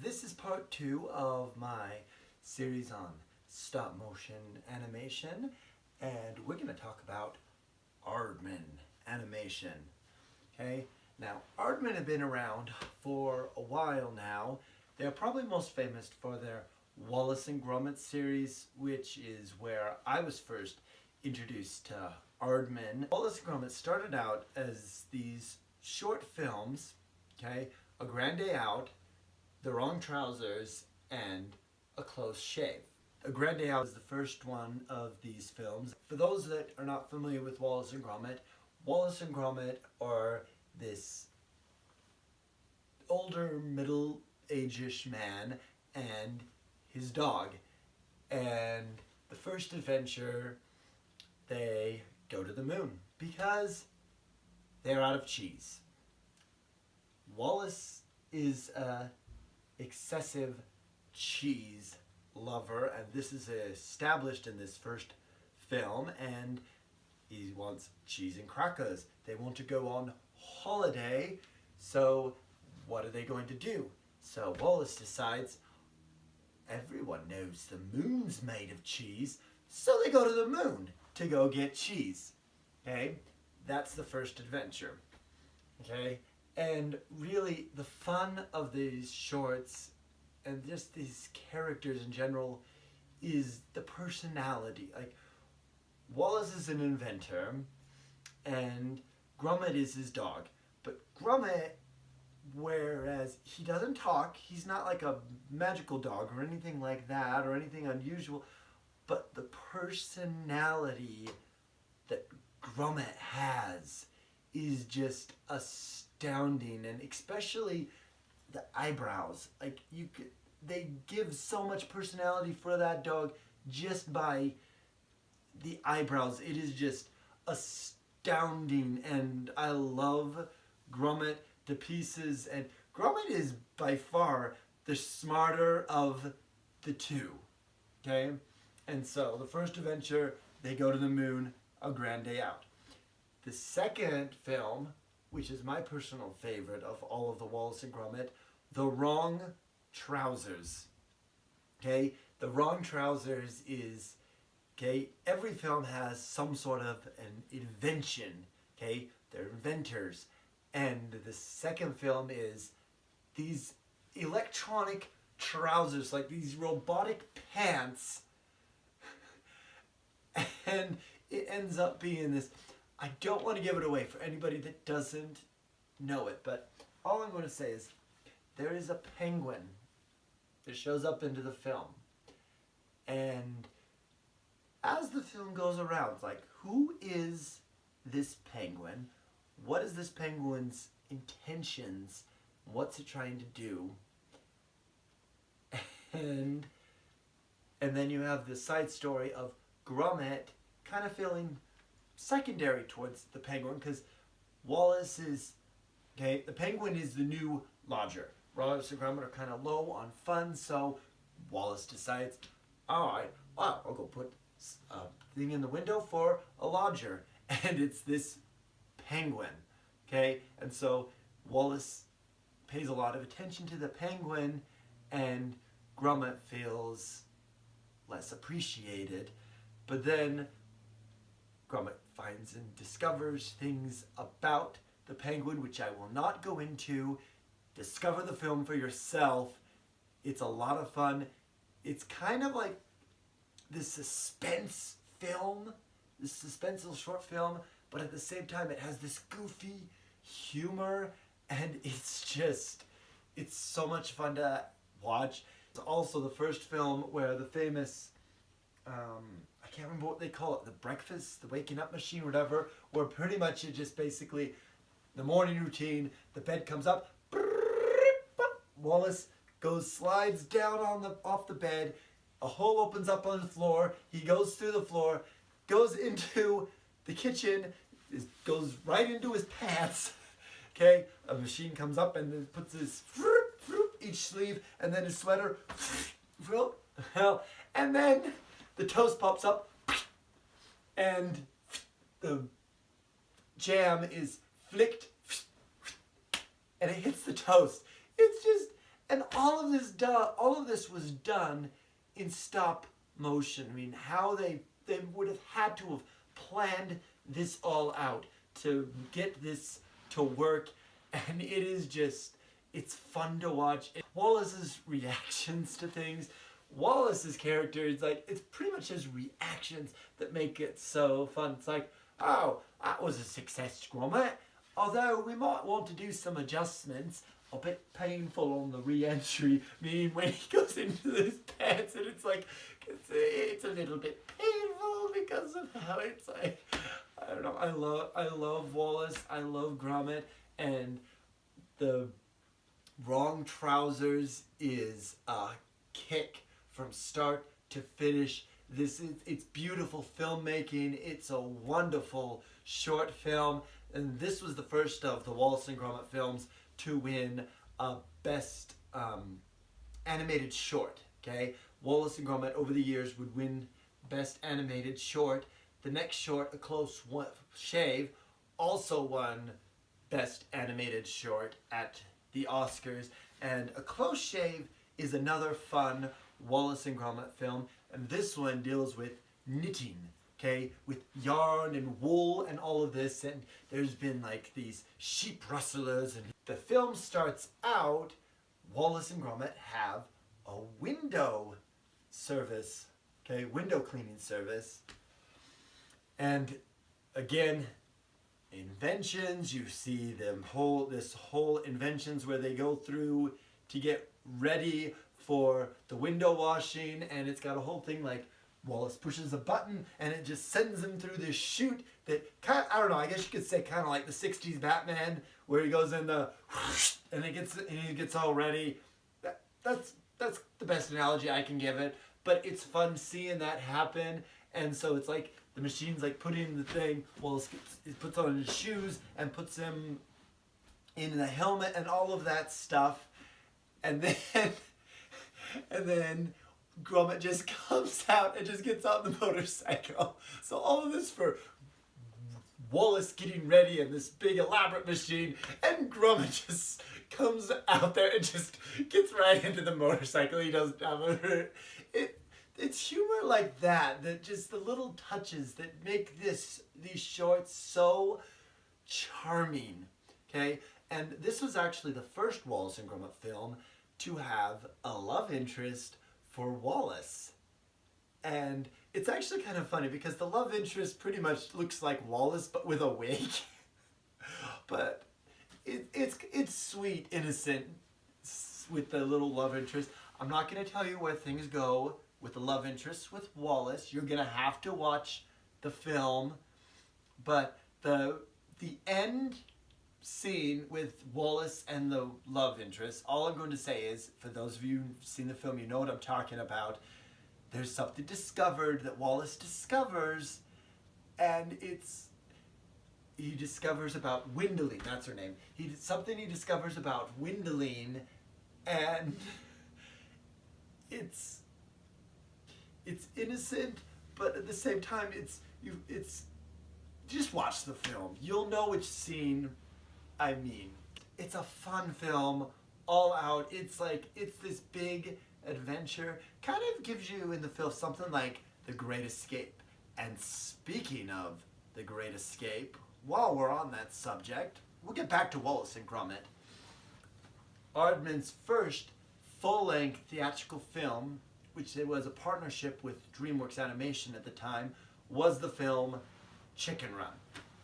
This is part 2 of my series on stop motion animation, and we're going to talk about Aardman animation. Okay, now Aardman have been around for a while now. They're probably most famous for their Wallace and Gromit series, which is where I was first introduced to Aardman. Wallace and Gromit started out as these short films, okay, A Grand Day Out, The Wrong Trousers, and A Close Shave. A Grand Day Out is the first one of these films. For those that are not familiar with Wallace and Gromit are this older, middle-age-ish man and his dog. And the first adventure, they go to the moon because they're out of cheese. Wallace is a excessive cheese lover, and this is established in this first film, and he wants cheese and crackers. They want to go on holiday, so what are they going to do? So Wallace decides everyone knows the moon's made of cheese, so they go to the moon to go get cheese. Okay, that's the first adventure. Okay, and really the fun of these shorts and just these characters in general is the personality. Like, Wallace is an inventor and Gromit is his dog. But Gromit, whereas he doesn't talk, he's not like a magical dog or anything like that or anything unusual, but the personality that Gromit has is just astounding, and especially the eyebrows. Like, they give so much personality for that dog just by the eyebrows. It is just astounding, and I love Gromit to pieces. And Gromit is by far the smarter of the two. Okay, and so the first adventure, they go to the moon, A Grand Day Out. The second film, which is my personal favorite of all of the Wallace and Gromit, The Wrong Trousers. Okay, The Wrong Trousers is, okay, every film has some sort of an invention. Okay, they're inventors. And the second film is these electronic trousers, like these robotic pants. And it ends up being this, I don't want to give it away for anybody that doesn't know it, but all I'm going to say is there is a penguin that shows up into the film. And as the film goes around, it's like, who is this penguin? What is this penguin's intentions? What's it trying to do? And then you have the side story of Gromit kind of feeling secondary towards the penguin, because Wallace is, okay, the penguin is the new lodger. Wallace and Gromit are kind of low on funds, so Wallace decides, alright, well, I'll go put a thing in the window for a lodger, and it's this penguin. Okay, and so Wallace pays a lot of attention to the penguin, and Gromit feels less appreciated. But then Gromit finds and discovers things about the penguin, which I will not go into. Discover the film for yourself. It's a lot of fun. It's kind of like this suspense film, this suspenseful short film, but at the same time it has this goofy humor, and it's so much fun to watch. It's also the first film where the famous, I can't remember what they call it, the breakfast, the waking up machine, whatever, where pretty much it just basically, the morning routine, the bed comes up, Wallace slides down off the bed, a hole opens up on the floor, he goes through the floor, goes into the kitchen, goes right into his pants. Okay, a machine comes up and then puts his each sleeve, and then his sweater, and then the toast pops up, and the jam is flicked, and it hits the toast. It's just, And all of this was done in stop motion. I mean, how they would have had to have planned this all out to get this to work, and it is just, it's fun to watch. Wallace's reactions to things, Wallace's character is like, it's pretty much his reactions that make it so fun. It's like, oh, that was a success, Gromit. Although we might want to do some adjustments. A bit painful on the re-entry, meaning when he goes into those pants and it's like, it's a little bit painful because of how it's like, I don't know, I love Wallace, I love Gromit, and the wrong trousers is a kick from start to finish. It's beautiful filmmaking, it's a wonderful short film, and this was the first of the Wallace and Gromit films to win Best Animated Short, okay? Wallace and Gromit over the years would win Best Animated Short. The next short, A Close Shave, also won Best Animated Short at the Oscars. And A Close Shave is another fun Wallace and Gromit film, and this one deals with knitting, okay, with yarn and wool and all of this, and there's been like these sheep rustlers, and the film starts out, Wallace and Gromit have a window service, okay, window cleaning service, and again, inventions, you see them this whole inventions where they go through to get ready for the window washing, and it's got a whole thing like Wallace pushes a button and it just sends him through this chute that I don't know, I guess you could say kind of like the 60s Batman, where he goes in the and he gets all ready. That's the best analogy I can give it, but it's fun seeing that happen. And so it's like the machine's like putting the thing, Wallace puts on his shoes and puts him in the helmet and all of that stuff, and then Gromit just comes out and just gets on the motorcycle. So all of this for Wallace getting ready in this big elaborate machine, and Gromit just comes out there and just gets right into the motorcycle. He doesn't have it's humor like that just the little touches that make these shorts so charming, okay? And this was actually the first Wallace and Gromit film to have a love interest for Wallace. And it's actually kind of funny because the love interest pretty much looks like Wallace but with a wig. But it's sweet, innocent with the little love interest. I'm not going to tell you where things go with the love interest with Wallace. You're going to have to watch the film. But the end scene with Wallace and the love interest, all I'm going to say is, for those of you who've seen the film, you know what I'm talking about. There's something discovered that Wallace discovers, and he discovers about Windling, that's her name. Something he discovers about Windling, and it's innocent, but at the same time it's just watch the film. You'll know which scene I mean. It's a fun film, all out. It's this big adventure. Kind of gives you in the film something like The Great Escape. And speaking of The Great Escape, while we're on that subject, we'll get back to Wallace and Gromit. Aardman's first full-length theatrical film, which it was a partnership with DreamWorks Animation at the time, was the film Chicken Run.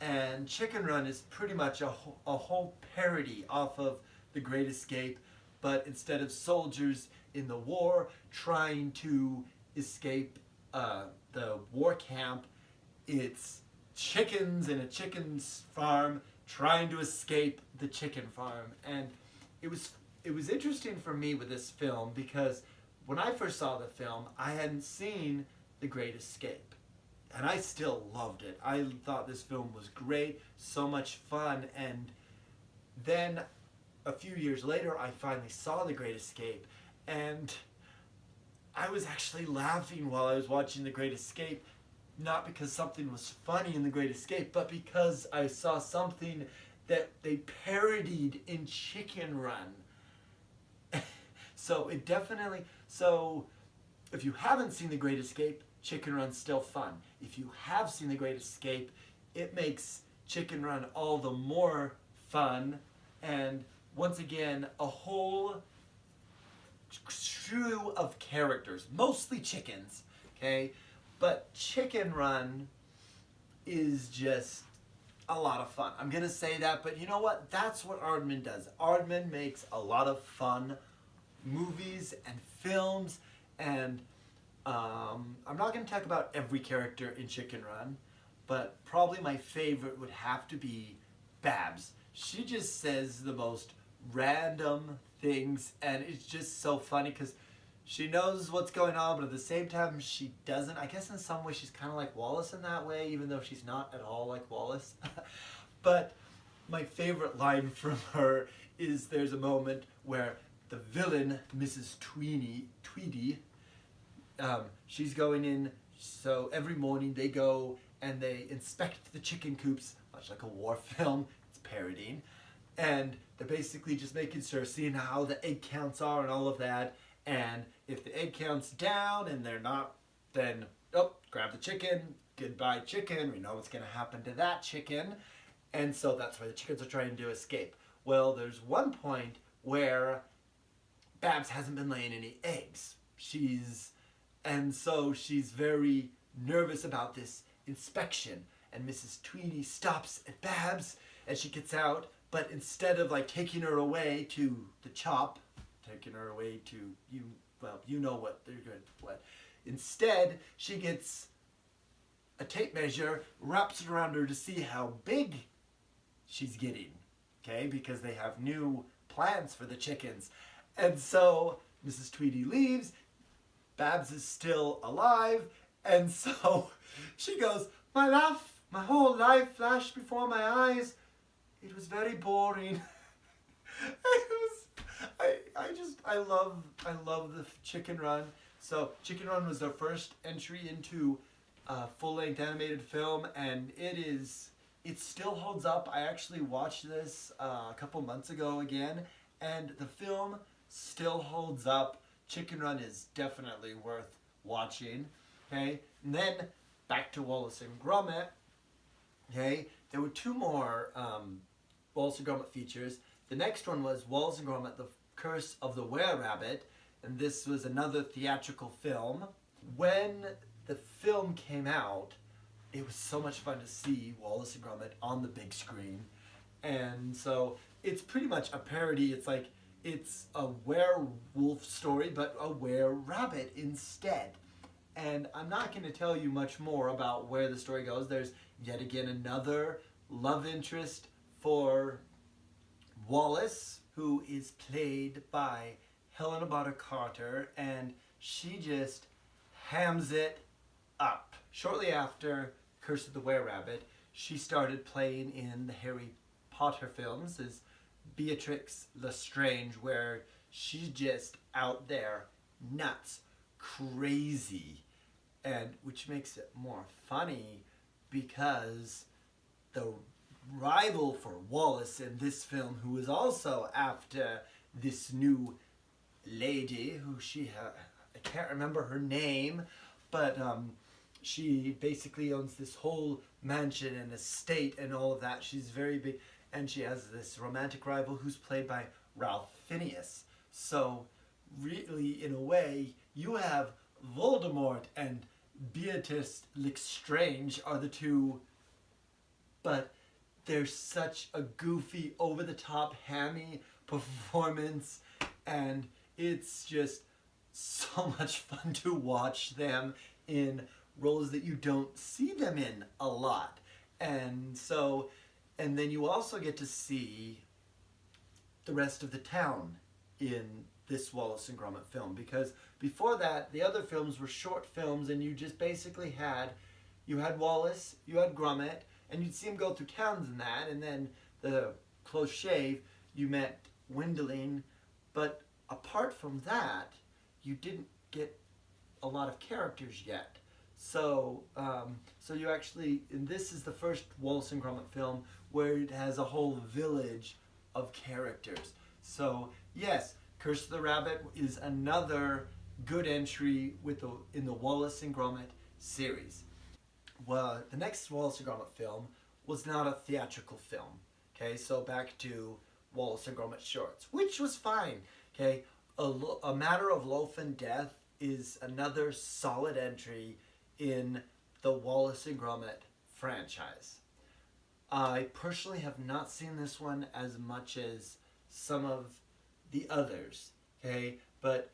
And Chicken Run is pretty much a whole parody off of The Great Escape, but instead of soldiers in the war trying to escape the war camp, it's chickens in a chicken's farm trying to escape the chicken farm. And it was interesting for me with this film because when I first saw the film, I hadn't seen The Great Escape. And I still loved it. I thought this film was great, so much fun. And then a few years later, I finally saw The Great Escape. And I was actually laughing while I was watching The Great Escape, not because something was funny in The Great Escape, but because I saw something that they parodied in Chicken Run. So it definitely, so if you haven't seen The Great Escape, Chicken Run's still fun. If you have seen The Great Escape, it makes Chicken Run all the more fun. And once again, a whole slew of characters, mostly chickens, okay? But Chicken Run is just a lot of fun. I'm gonna say that, but you know what? That's what Aardman does. Aardman makes a lot of fun movies and films, and I'm not gonna talk about every character in Chicken Run, but probably my favorite would have to be Babs. She just says the most random things, and it's just so funny because she knows what's going on, but at the same time she doesn't. I guess in some way she's kind of like Wallace in that way, even though she's not at all like Wallace. But my favorite line from her is there's a moment where the villain, Mrs. Tweedy, she's going in, so every morning they go and they inspect the chicken coops, much like a war film, it's parodying, and they're basically just making sure, seeing how the egg counts are and all of that, and if the egg count's down and they're not, then, oh, grab the chicken, goodbye chicken, we know what's going to happen to that chicken, and so that's why the chickens are trying to escape. Well, there's one point where Babs hasn't been laying any eggs. And so she's very nervous about this inspection, and Mrs. Tweedy stops at Babs and she gets out, but instead of like taking her away to the chop, taking her away to, you know what they're good, what. Instead, she gets a tape measure, wraps it around her to see how big she's getting, okay, because they have new plans for the chickens. And so Mrs. Tweedy leaves, Babs is still alive, and so she goes, my whole life flashed before my eyes. It was very boring. I love the Chicken Run. So Chicken Run was their first entry into a full-length animated film, and it still holds up. I actually watched this a couple months ago again, and the film still holds up. Chicken Run is definitely worth watching. Okay, and then back to Wallace and Gromit. Okay, there were two more Wallace and Gromit features. The next one was Wallace and Gromit: The Curse of the Were-Rabbit, and this was another theatrical film. When the film came out, it was so much fun to see Wallace and Gromit on the big screen, and so it's pretty much a parody. It's a werewolf story, but a were-rabbit instead. And I'm not going to tell you much more about where the story goes. There's yet again another love interest for Wallace, who is played by Helena Bonham Carter, and she just hams it up. Shortly after Curse of the Were-Rabbit, she started playing in the Harry Potter films as Beatrix Lestrange, where she's just out there nuts, crazy, and which makes it more funny because the rival for Wallace in this film, who is also after this new lady, who I can't remember her name, but she basically owns this whole mansion and estate and all of that. She's very big, and she has this romantic rival who's played by Ralph Fiennes. So really, in a way, you have Voldemort and Beatrice Lestrange are the two, but they're such a goofy, over-the-top, hammy performance, and it's just so much fun to watch them in roles that you don't see them in a lot. And then you also get to see the rest of the town in this Wallace and Gromit film, because before that, the other films were short films, and you just basically had Wallace, you had Gromit, and you'd see him go through towns and that, and then the close shave, you met Wendling, but apart from that, you didn't get a lot of characters yet. So you actually, and this is the first Wallace and Gromit film where it has a whole village of characters. So yes, Curse of the Rabbit is another good entry in the Wallace and Gromit series. Well, the next Wallace and Gromit film was not a theatrical film. Okay, so back to Wallace and Gromit shorts, which was fine. Okay, a Matter of Loaf and Death is another solid entry in the Wallace and Gromit franchise. I personally have not seen this one as much as some of the others, okay? But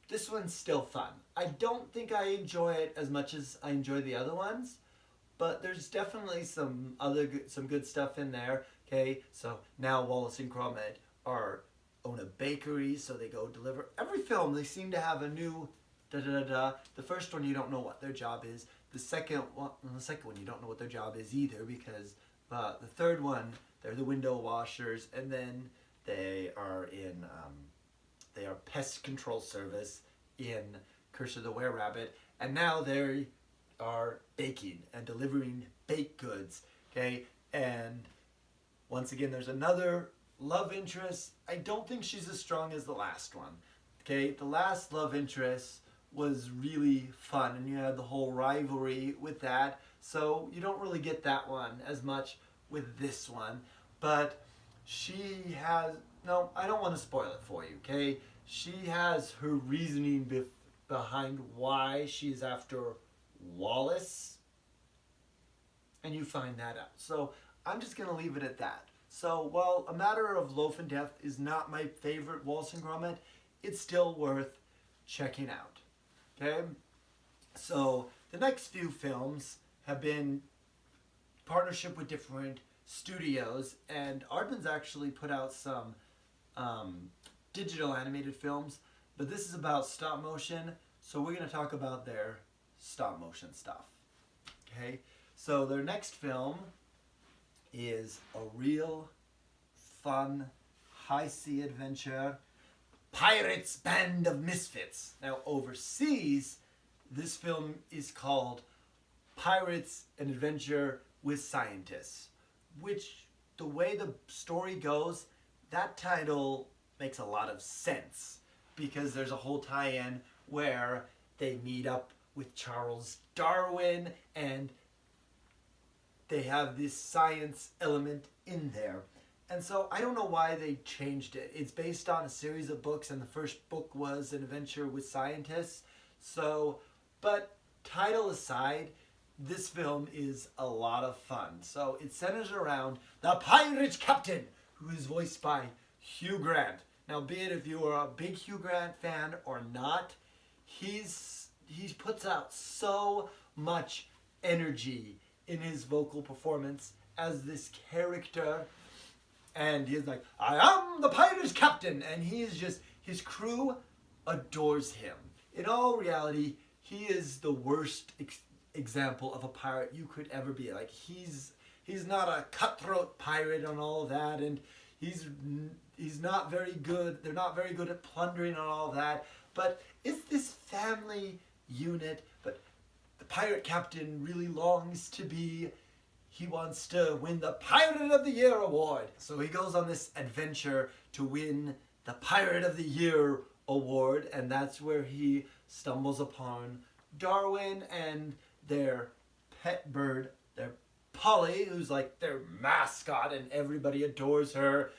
this one's still fun. I don't think I enjoy it as much as I enjoy the other ones, but there's definitely some good stuff in there, okay? So now Wallace and Gromit own a bakery, so they go deliver. Every film, they seem to have a new da-da-da-da. The first one, you don't know what their job is. The second one, you don't know what their job is either, because the third one, they're the window washers, and then they are pest control service in Curse of the Were-Rabbit, and now they are baking and delivering baked goods, okay? And once again, there's another love interest. I don't think she's as strong as the last one, okay? The last love interest was really fun, and you had the whole rivalry with that, so you don't really get that one as much with this one. But she has, no, I don't want to spoil it for you, okay? She has her reasoning behind why she's after Wallace, and you find that out. So I'm just going to leave it at that. So while A Matter of Loaf and Death is not my favorite Wallace and Gromit, it's still worth checking out. Okay? So the next few films have been partnership with different studios, and Aardman's actually put out some digital animated films, but this is about stop motion, so we're going to talk about their stop motion stuff. Okay? So their next film is a real fun high sea adventure, Pirates Band of Misfits. Now overseas, this film is called Pirates, an Adventure with Scientists, which, the way the story goes, that title makes a lot of sense, because there's a whole tie-in where they meet up with Charles Darwin, and they have this science element in there. And so I don't know why they changed it. It's based on a series of books, and the first book was An Adventure with Scientists. So, but title aside, this film is a lot of fun. So it centers around the pirate captain, who is voiced by Hugh Grant. Now, be it if you are a big Hugh Grant fan or not, he puts out so much energy in his vocal performance as this character, and he's like, I am the pirate captain, and he is just, his crew adores him. In all reality, he is the worst example of a pirate you could ever be. Like, he's not a cutthroat pirate and all that, and he's not very good. They're not very good at plundering and all that. But it's this family unit. But the pirate captain really longs to be. He wants to win the Pirate of the Year award. So he goes on this adventure to win the Pirate of the Year award, and that's where he stumbles upon Darwin and their pet bird, their Polly, who's like their mascot, and everybody adores her.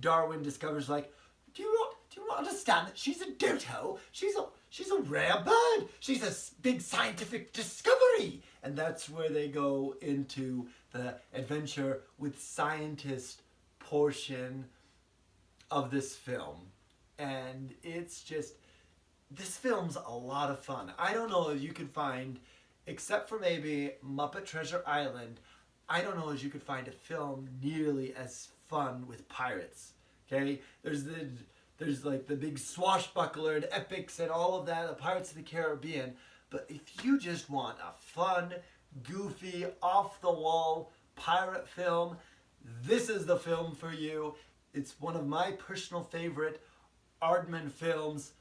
Darwin discovers, like, do you not understand that she's a dodo? She's a rare bird. She's a big scientific discovery. And that's where they go into the adventure with scientist portion of this film. And it's just, this film's a lot of fun. I don't know if you could find, except for maybe Muppet Treasure Island, I don't know if you could find a film nearly as fun with pirates. Okay? There's like the big swashbuckler and epics and all of that, the Pirates of the Caribbean. But if you just want a fun, goofy, off-the-wall pirate film, this is the film for you. It's one of my personal favorite Aardman films.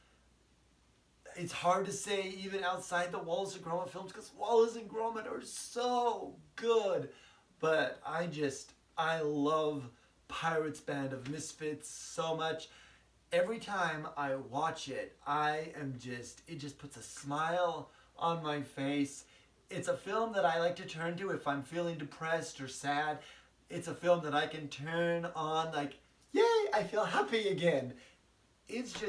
It's hard to say even outside the Wallace and Gromit films, because Wallace and Gromit are so good. But I love Pirates Band of Misfits so much. every time I watch it, it just puts a smile on my face. It's a film that I like to turn to if I'm feeling depressed or sad. It's a film that I can turn on like, yay, I feel happy again. It's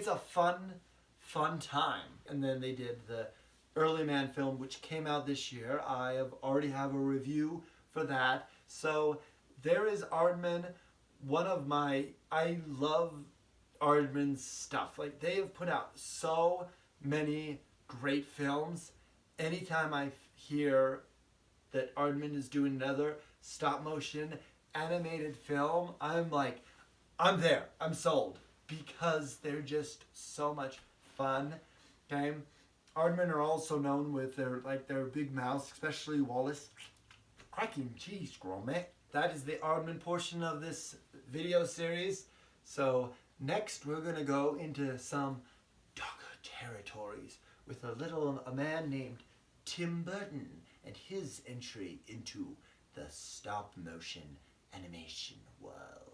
a fun time. And then they did the Early Man film, which came out this year. Already have a review for that. So there is Aardman. I love Aardman's stuff. Like, they have put out so many great films. Anytime I hear that Aardman is doing another stop motion animated film, I'm like, I'm there. I'm sold. Because they're just so much fun. Okay? Aardman are also known with their big mouths, especially Wallace. Cracking cheese, Gromit. That is the Aardman portion of this video series. So next we're gonna go into some darker territories with a man named Tim Burton and his entry into the stop motion animation world.